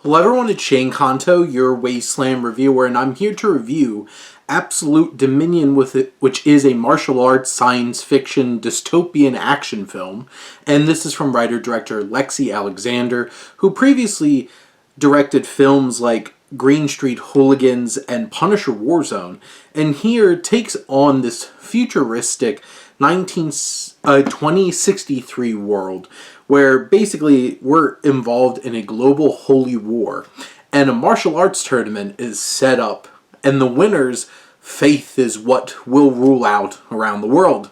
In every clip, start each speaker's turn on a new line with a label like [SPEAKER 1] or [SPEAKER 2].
[SPEAKER 1] Hello everyone, it's Shane Kanto, your Wasteland reviewer, and I'm here to review Absolute Dominion, which is a martial arts science fiction dystopian action film. And this is from writer-director Lexi Alexander, who previously directed films like Green Street Hooligans and Punisher Warzone, and here takes on this futuristic 2063 world where basically we're involved in a global holy war and a martial arts tournament is set up, and the winner's faith is what will rule out around the world.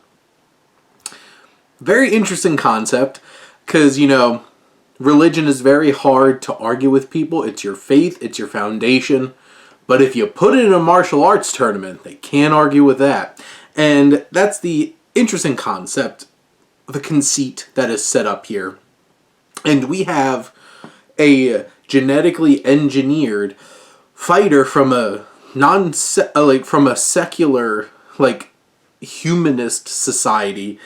[SPEAKER 1] Very interesting concept because, religion is very hard to argue with people. It's your faith, it's your foundation. But if you put it in a martial arts tournament, they can't argue with that. And that's the interesting concept, the conceit that is set up here. And we have a genetically engineered fighter from a from a secular, humanist society,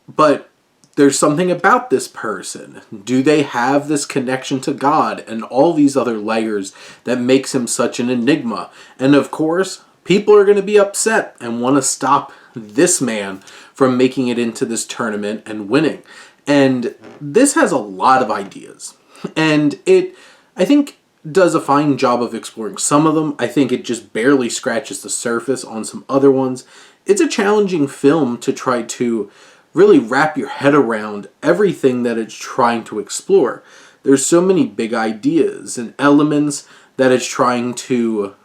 [SPEAKER 1] but there's something about this person. Do they have this connection to God and all these other layers that makes him such an enigma? And of course, people are going to be upset and want to stop this man from making it into this tournament and winning. And this has a lot of ideas. And it, I think, does a fine job of exploring some of them. I think it just barely scratches the surface on some other ones. It's a challenging film to try to really wrap your head around everything that it's trying to explore. There's so many big ideas and elements that it's trying to,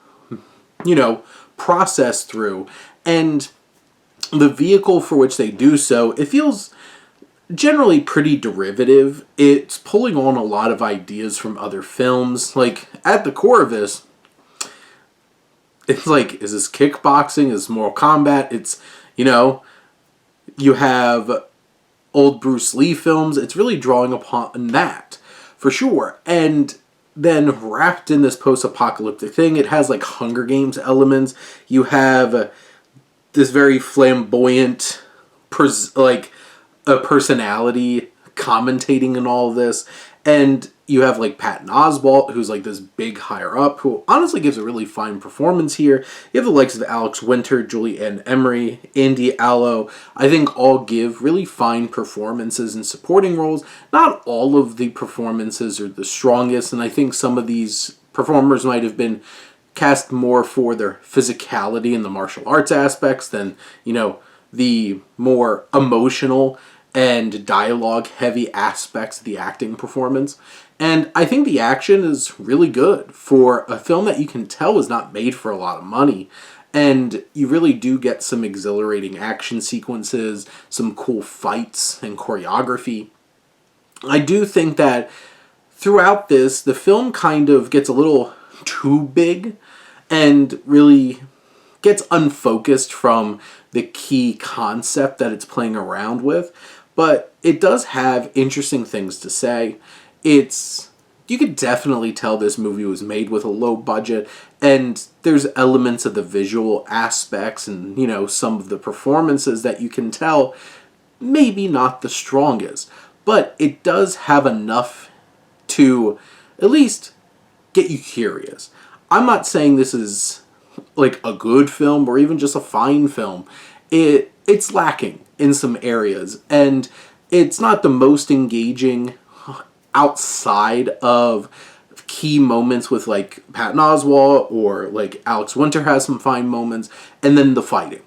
[SPEAKER 1] process through. And the vehicle for which they do so, it feels generally pretty derivative. It's pulling on a lot of ideas from other films. At the core of this, it's is this kickboxing? Is this Mortal Kombat? It's, you have old Bruce Lee films. It's really drawing upon that, for sure. And then wrapped in this post-apocalyptic thing, it has Hunger Games elements. You have this very flamboyant, a personality commentating in all of this. And you have Patton Oswalt, who's this big higher up, who honestly gives a really fine performance here. You have the likes of Alex Winter, Julie Ann Emery, Andy Allo. I think all give really fine performances in supporting roles. Not all of the performances are the strongest, and I think some of these performers might have been cast more for their physicality and the martial arts aspects than, the more emotional and dialogue-heavy aspects of the acting performance. And I think the action is really good for a film that you can tell is not made for a lot of money. And you really do get some exhilarating action sequences, some cool fights and choreography. I do think that throughout this, the film kind of gets a little too big and really gets unfocused from the key concept that it's playing around with. But it does have interesting things to say. You could definitely tell this movie was made with a low budget, and there's elements of the visual aspects and, some of the performances that you can tell maybe not the strongest. But it does have enough to at least get you curious. I'm not saying this is a good film or even just a fine film. It's lacking in some areas, and it's not the most engaging outside of key moments with Patton Oswalt or Alex Winter has some fine moments, and then the fighting.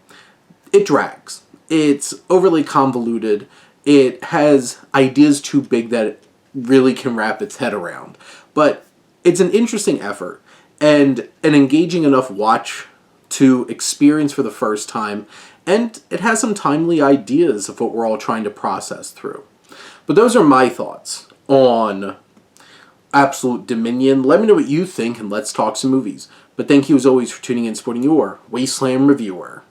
[SPEAKER 1] It drags. It's overly convoluted. It has ideas too big that it really can wrap its head around. But it's an interesting effort and an engaging enough watch to experience for the first time, and it has some timely ideas of what we're all trying to process through. But those are my thoughts on Absolute Dominion. Let me know what you think, and let's talk some movies. But thank you as always for tuning in and supporting your Wasteland reviewer.